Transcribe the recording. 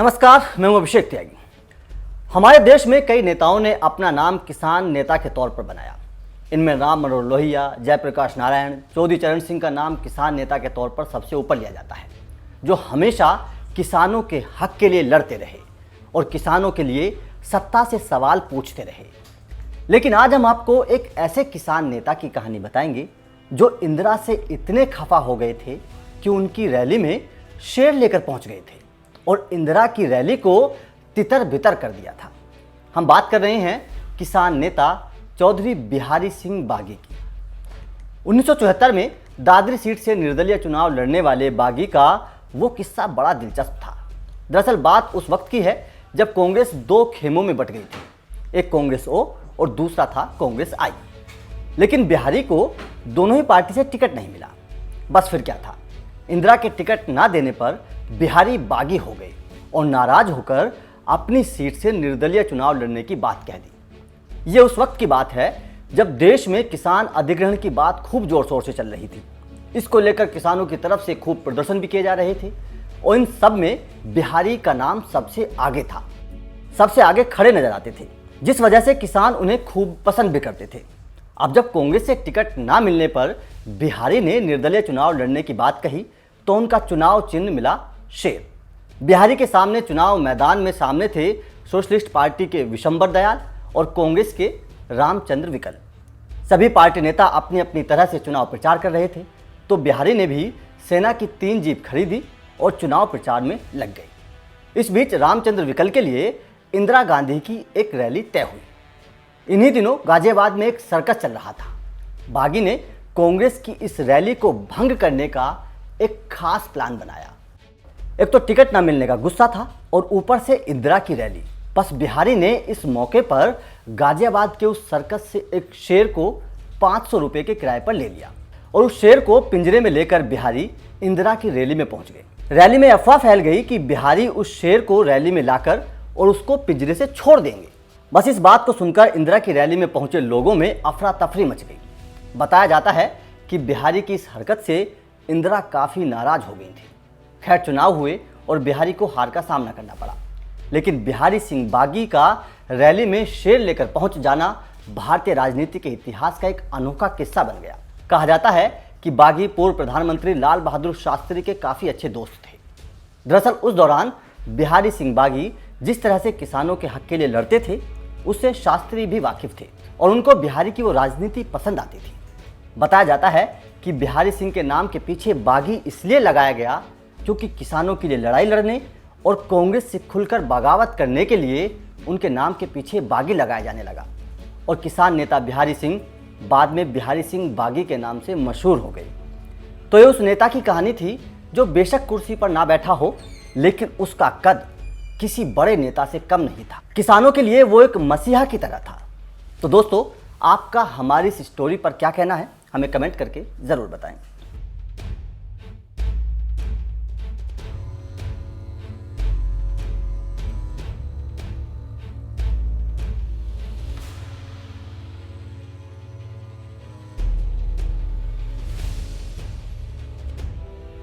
नमस्कार, मैं हूं अभिषेक त्यागी। हमारे देश में कई नेताओं ने अपना नाम किसान नेता के तौर पर बनाया। इनमें राम मनोहर लोहिया, जयप्रकाश नारायण, चौधरी चरण सिंह का नाम किसान नेता के तौर पर सबसे ऊपर लिया जाता है, जो हमेशा किसानों के हक के लिए लड़ते रहे और किसानों के लिए सत्ता से सवाल पूछते रहे। लेकिन आज हम आपको एक ऐसे किसान नेता की कहानी बताएंगे जो इंदिरा से इतने खफा हो गए थे कि उनकी रैली में शेर लेकर पहुंच गए थे और इंदिरा की रैली को तितर बितर कर दिया था। हम बात कर रहे हैं किसान नेता चौधरी बिहारी सिंह बागी की। 1974 में दादरी सीट से निर्दलीय चुनाव लड़ने वाले बागी का वो किस्सा बड़ा दिलचस्प था। दरअसल बात उस वक्त की है जब कांग्रेस दो खेमों में बट गई थी, एक कांग्रेस ओ और दूसरा था कांग्रेस आई। लेकिन बिहारी को दोनों ही पार्टी से टिकट नहीं मिला। बस फिर क्या था, इंदिरा के टिकट ना देने पर बिहारी बागी हो गए और नाराज होकर अपनी सीट से निर्दलीय चुनाव लड़ने की बात कह दी। ये उस वक्त की बात है जब देश में किसान अधिग्रहण की बात खूब जोर शोर से चल रही थी। इसको लेकर किसानों की तरफ से खूब प्रदर्शन भी किए जा रहे थे और इन सब में बिहारी का नाम सबसे आगे था, सबसे आगे खड़े नजर आते थे, जिस वजह से किसान उन्हें खूब पसंद भी करते थे। अब जब कांग्रेस से टिकट ना मिलने पर बिहारी ने निर्दलीय चुनाव लड़ने की बात कही तो उनका चुनाव चिन्ह मिला शेर। बिहारी के सामने चुनाव मैदान में सामने थे सोशलिस्ट पार्टी के विशंबर दयाल और कांग्रेस के रामचंद्र विकल। सभी पार्टी नेता अपनी अपनी तरह से चुनाव प्रचार कर रहे थे, तो बिहारी ने भी सेना की 3 जीप खरीदी और चुनाव प्रचार में लग गई। इस बीच रामचंद्र विकल के लिए इंदिरा गांधी की एक रैली तय हुई। इन्हीं दिनों गाजियाबाद में एक सर्कस चल रहा था। बागी ने कांग्रेस की इस रैली को भंग करने का एक खास प्लान बनाया। एक तो टिकट ना मिलने का गुस्सा था और ऊपर से इंदिरा की रैली। बस बिहारी ने इस मौके पर गाजियाबाद के उस सर्कस से एक शेर को 500 रुपये के किराए पर ले लिया और उस शेर को पिंजरे में लेकर बिहारी इंदिरा की रैली में पहुंच गए। रैली में अफवाह फैल गई कि बिहारी उस शेर को रैली में लाकर और उसको पिंजरे से छोड़ देंगे। बस इस बात को सुनकर इंदिरा की रैली में पहुंचे लोगों में अफरा तफरी मच गई। बताया जाता है कि बिहारी की इस हरकत से इंदिरा काफ़ी नाराज हो गई थी। खैर, चुनाव हुए और बिहारी को हार का सामना करना पड़ा। लेकिन बिहारी सिंह बागी का रैली में शेर लेकर पहुंच जाना भारतीय राजनीति के इतिहास का एक अनोखा किस्सा बन गया। कहा जाता है कि बागी पूर्व प्रधानमंत्री लाल बहादुर शास्त्री के काफ़ी अच्छे दोस्त थे। दरअसल उस दौरान बिहारी सिंह बागी जिस तरह से किसानों के हक के लिए लड़ते थे, उससे शास्त्री भी वाकिफ थे और उनको बिहारी की वो राजनीति पसंद आती थी। बताया जाता है कि बिहारी सिंह के नाम के पीछे बागी इसलिए लगाया गया क्योंकि किसानों के लिए लड़ाई लड़ने और कांग्रेस से खुलकर बगावत करने के लिए उनके नाम के पीछे बागी लगाया जाने लगा और किसान नेता बिहारी सिंह बाद में बिहारी सिंह बागी के नाम से मशहूर हो गई। तो ये उस नेता की कहानी थी जो बेशक कुर्सी पर ना बैठा हो, लेकिन उसका कद किसी बड़े नेता से कम नहीं था। किसानों के लिए वो एक मसीहा की तरह था। तो दोस्तों, आपका हमारी इस स्टोरी पर क्या कहना है, हमें कमेंट करके ज़रूर बताएं।